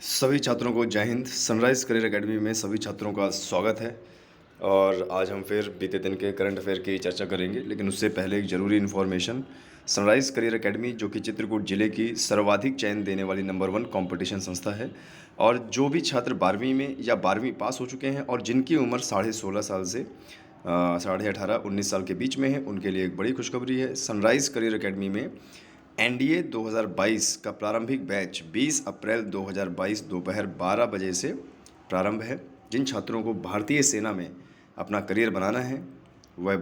सभी छात्रों को जय हिंद। सनराइज़ करियर एकेडमी में सभी छात्रों का स्वागत है। और आज हम फिर बीते दिन के करंट अफेयर की चर्चा करेंगे, लेकिन उससे पहले एक ज़रूरी इन्फॉर्मेशन। सनराइज़ करियर एकेडमी जो कि चित्रकूट जिले की सर्वाधिक चयन देने वाली नंबर 1 कंपटीशन संस्था है। और जो भी छात्र 12वीं में या 12वीं पास हो चुके हैं और जिनकी उम्र 16.5 साल से 18.5-19 साल के बीच में है, उनके लिए एक बड़ी खुशखबरी है। सनराइज़ करियर एकेडमी में एनडीए 2022 का प्रारंभिक बैच 20 अप्रैल 2022 दोपहर 12 बजे से प्रारंभ है। जिन छात्रों को भारतीय सेना में अपना करियर बनाना है वह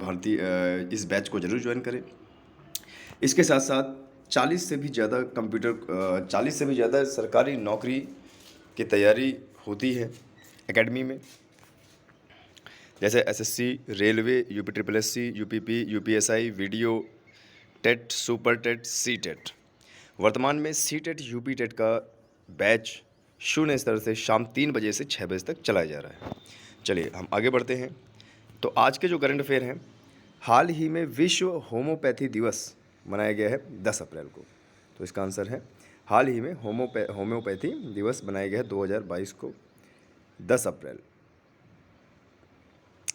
इस बैच को ज़रूर ज्वाइन करें। इसके साथ साथ 40 से भी ज़्यादा सरकारी नौकरी की तैयारी होती है एकेडमी में, जैसे SSC, railway, UP triple SC, UPP, UPSI, video TET, super TET, C TET. वर्तमान में सी टेट, यूपी टेट का बैच 0 स्तर से शाम 3 बजे से 6 बजे तक चलाया जा रहा है। चलिए हम आगे बढ़ते हैं। तो आज के जो करंट अफेयर हैं, हाल ही में विश्व होम्योपैथी दिवस मनाया गया है 10 अप्रैल को। तो इसका आंसर है हाल ही में होम्योपैथी दिवस मनाया गया है 2022 को 10 अप्रैल।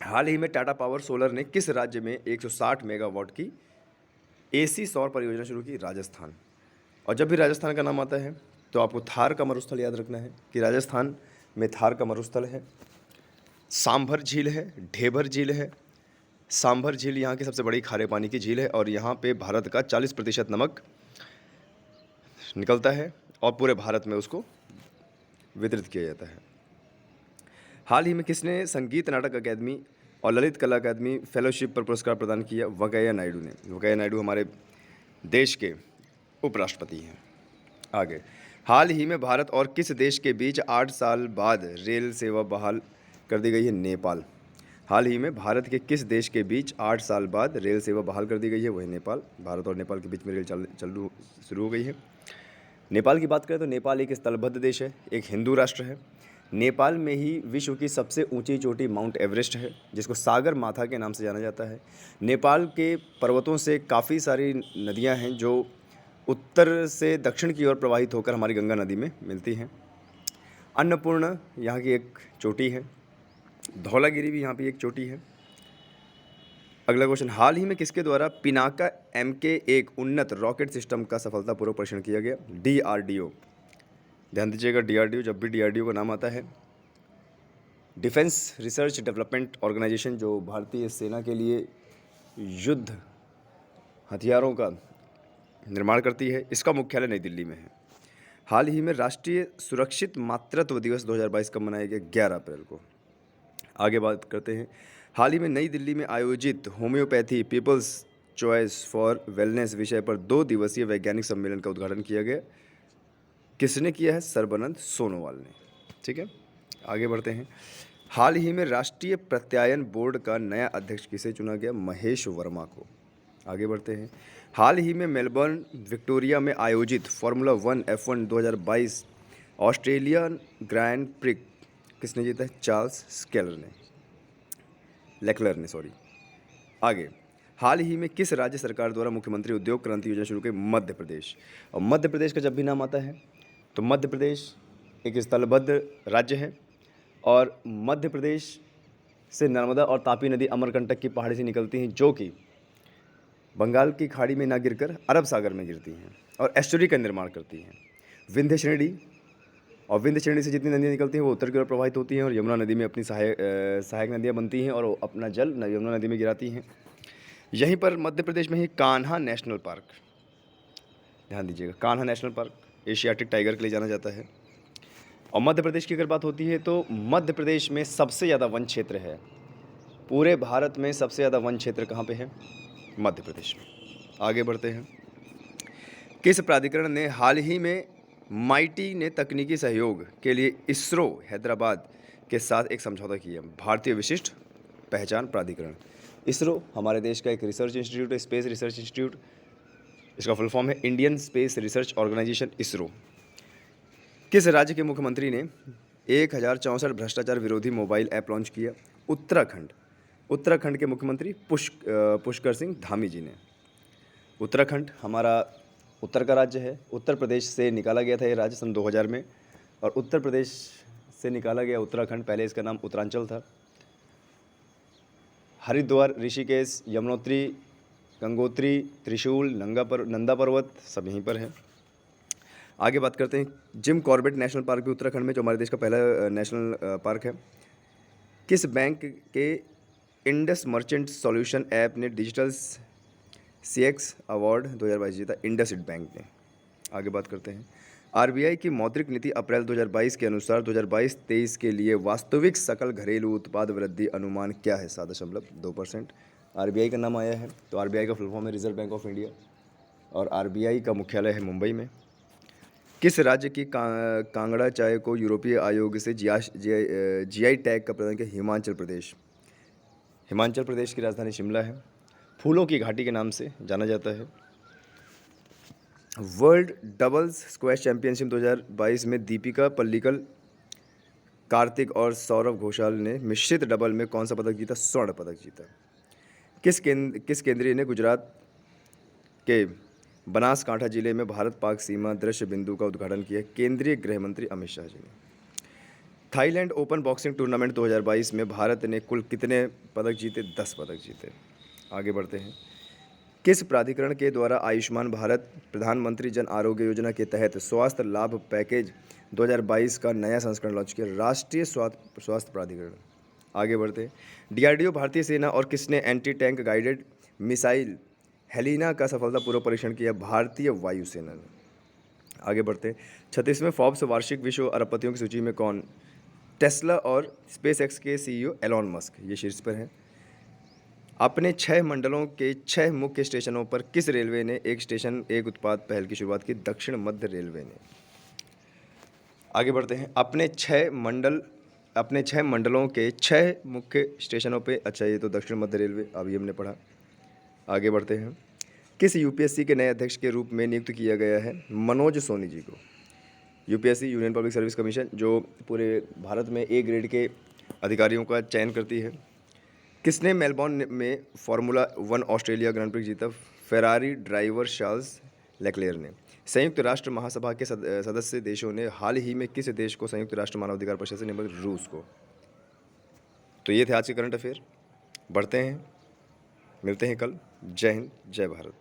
हाल ही में टाटा पावर सोलर ने किस राज्य में 160 मेगावाट की एसी सौर परियोजना शुरू की? राजस्थान। और जब भी राजस्थान का नाम आता है तो आपको थार का मरुस्थल याद रखना है कि राजस्थान में थार का मरुस्थल है, सांभर झील है, ढेबर झील है। सांभर झील यहाँ की सबसे बड़ी खारे पानी की झील है और यहाँ पे भारत का 40% नमक निकलता है और पूरे भारत में उसको वितरित किया जाता है। हाल ही में किसने संगीत नाटक अकादमी और ललित कला अकादमी फेलोशिप पर पुरस्कार प्रदान किया? वेंकैया नायडू ने। वेंकैया नायडू हमारे देश के उपराष्ट्रपति हैं। आगे, हाल ही में भारत और किस देश के बीच 8 साल बाद रेल सेवा बहाल कर दी गई है? नेपाल। हाल ही में भारत के किस देश के बीच 8 साल बाद रेल सेवा बहाल कर दी गई है? वही नेपाल। भारत और नेपाल के बीच में रेल चालू शुरू हो गई है। नेपाल की बात करें तो नेपाल एक स्थलबद्ध देश है, एक हिंदू राष्ट्र है। नेपाल में ही विश्व की सबसे ऊंची चोटी माउंट एवरेस्ट है, जिसको सागर माथा के नाम से जाना जाता है। नेपाल के पर्वतों से काफ़ी सारी नदियां हैं जो उत्तर से दक्षिण की ओर प्रवाहित होकर हमारी गंगा नदी में मिलती हैं। अन्नपूर्णा यहाँ की एक चोटी है। धौलागिरी भी यहाँ पे एक चोटी है। अगला क्वेश्चन, हाल ही में किसके द्वारा पिनाका MK1 उन्नत रॉकेट सिस्टम का सफलतापूर्वक परीक्षण किया गया? DRDO। ध्यान दीजिएगा, DRDO जब भी DRDO का नाम आता है, डिफेंस रिसर्च डेवलपमेंट ऑर्गेनाइजेशन, जो भारतीय सेना के लिए युद्ध हथियारों का निर्माण करती है, इसका मुख्यालय नई दिल्ली में है। हाल ही में राष्ट्रीय सुरक्षित मातृत्व दिवस 2022 कब मनाया गया? 11 अप्रैल को। आगे बात करते हैं, हाल ही में नई दिल्ली में आयोजित homeopathy people's choice for wellness विषय पर 2 दिवसीय वैज्ञानिक सम्मेलन का उद्घाटन किया गया। किसने किया है? सर्बानंद सोनोवाल ने। ठीक है, आगे बढ़ते हैं। हाल ही में राष्ट्रीय प्रत्यायन बोर्ड का नया अध्यक्ष किसे चुना गया? महेश वर्मा को। आगे बढ़ते हैं, हाल ही में मेलबर्न विक्टोरिया में आयोजित formula 1 F1 2022 Australian grand prix किसने जीता है? चार्ल्स लेक्लर ने। आगे, हाल ही में किस राज्य सरकार द्वारा मुख्यमंत्री उद्योग क्रांति योजना शुरू की? मध्य प्रदेश। और मध्य प्रदेश का जब भी नाम आता है तो मध्य प्रदेश एक स्थलबद्ध राज्य है और मध्य प्रदेश से नर्मदा और तापी नदी अमरकंटक की पहाड़ी से निकलती हैं, जो कि बंगाल की खाड़ी में ना गिरकर अरब सागर में गिरती हैं और एस्चुरी का निर्माण करती हैं। विंध्य श्रेणी से जितनी नदियाँ निकलती हैं वो उत्तर की ओर प्रवाहित होती हैं और यमुना नदी में अपनी सहायक नदियाँ बनती हैं और अपना जल यमुना नदी में गिराती हैं। यहीं पर मध्य प्रदेश में ही कान्हा नेशनल पार्क, ध्यान दीजिएगा, Kanha national park Asiatic tiger के लिए जाना जाता है। और मध्य प्रदेश की अगर बात होती है तो मध्य प्रदेश में सबसे ज़्यादा वन क्षेत्र है। पूरे भारत में सबसे ज़्यादा वन क्षेत्र कहाँ पे है? मध्य प्रदेश में। आगे बढ़ते हैं, किस प्राधिकरण ने हाल ही में माइटी ने तकनीकी सहयोग के लिए इसरो हैदराबाद के साथ एक समझौता किया? भारतीय विशिष्ट पहचान प्राधिकरण। इसरो हमारे देश का एक रिसर्च इंस्टीट्यूट है, स्पेस रिसर्च इंस्टीट्यूट। इसका फुल फॉर्म है Indian space research organisation, ISRO. किस राज्य के मुख्यमंत्री ने 1064 भ्रष्टाचार विरोधी मोबाइल ऐप लॉन्च किया? उत्तराखंड। उत्तराखंड के मुख्यमंत्री पुष्कर सिंह धामी जी ने। उत्तराखंड हमारा उत्तर का राज्य है। उत्तर प्रदेश से निकाला गया था ये राज्य सन 2000 में और उत्तर प्रदेश से निकाला गया उत्तराखंड, पहले इसका नाम उत्तरांचल था। हरिद्वार, ऋषिकेश, यमुनोत्री, गंगोत्री, त्रिशूल, नंदा पर्वत सब यहीं पर हैं। आगे बात करते हैं जिम कॉर्बेट नेशनल पार्क भी उत्तराखंड में, जो हमारे देश का पहला नेशनल पार्क है। किस बैंक के इंडस मर्चेंट सॉल्यूशन ऐप ने डिजिटल सीएक्स अवार्ड 2022 जीता? इंडसइंड बैंक ने। आगे बात करते हैं आरबीआई की मौद्रिक नीति अप्रैल 2022 के अनुसार 2022-23 के लिए वास्तविक सकल घरेलू उत्पाद वृद्धि अनुमान क्या है? 7.2%। आरबीआई का नाम आया है तो आरबीआई का फुल फॉर्म है रिजर्व बैंक ऑफ इंडिया, और आरबीआई का मुख्यालय है मुंबई में। किस राज्य की कांगड़ा चाय को यूरोपीय आयोग से जीआई टैग का प्रदान किया? हिमाचल प्रदेश। हिमाचल प्रदेश की राजधानी शिमला है। फूलों की घाटी के नाम से जाना जाता है। वर्ल्ड डबल्स स्क्वैश चैंपियनशिप 2022 में दीपिका पल्लिकल, कार्तिक और सौरभ घोषाल ने मिश्रित डबल में कौन सा पदक जीता? स्वर्ण पदक जीता। किस केंद्रीय ने गुजरात के बनासकांठा जिले में भारत पाक सीमा दृश्य बिंदु का उद्घाटन किया? केंद्रीय गृह मंत्री अमित शाह जी ने। थाईलैंड ओपन बॉक्सिंग टूर्नामेंट 2022 में भारत ने कुल कितने पदक जीते? 10 पदक जीते। आगे बढ़ते हैं किस प्राधिकरण के द्वारा आयुष्मान भारत प्रधानमंत्री जन आरोग्य योजना के तहत स्वास्थ्य लाभ पैकेज 2022 का नया संस्करण लॉन्च किया? राष्ट्रीय स्वास्थ्य प्राधिकरण। आगे बढ़ते हैं डीआरडीओ भारतीय सेना और किसने anti tank guided missile Helina का सफलतापूर्वक परीक्षण किया? भारतीय वायुसेना ने। आगे बढ़ते हैं 36वें फॉर्ब्स वार्षिक विश्व अरबपतियों की सूची में कौन? टेस्ला और स्पेसएक्स के सीईओ एलॉन मस्क ये शीर्ष पर हैं। अपने 6 मंडलों के 6 मुख्य स्टेशनों पर किस रेलवे ने एक स्टेशन एक उत्पाद पहल की शुरुआत की? दक्षिण मध्य रेलवे ने। आगे बढ़ते हैं अपने 6 मंडलों के 6 मुख्य स्टेशनों पे, अच्छा ये तो दक्षिण मध्य रेलवे, अभी हमने पढ़ा। आगे बढ़ते हैं किस यूपीएससी के नए अध्यक्ष के रूप में नियुक्त किया गया है? मनोज सोनी जी को। UPSC union public service commission जो पूरे भारत में ए ग्रेड के अधिकारियों का चयन करती है। किसने मेलबॉर्न में फार्मूला 1 ऑस्ट्रेलिया ग्रैंड प्रिक्स जीता? फेरारी ड्राइवर चार्ल्स लेक्लेयर ने। संयुक्त राष्ट्र महासभा के सदस्य देशों ने हाल ही में किस देश को संयुक्त राष्ट्र मानवाधिकार परिषद से निम्न? रूस को। तो ये थे आज के करंट अफेयर। बढ़ते हैं, मिलते हैं कल। जय हिंद, जय भारत।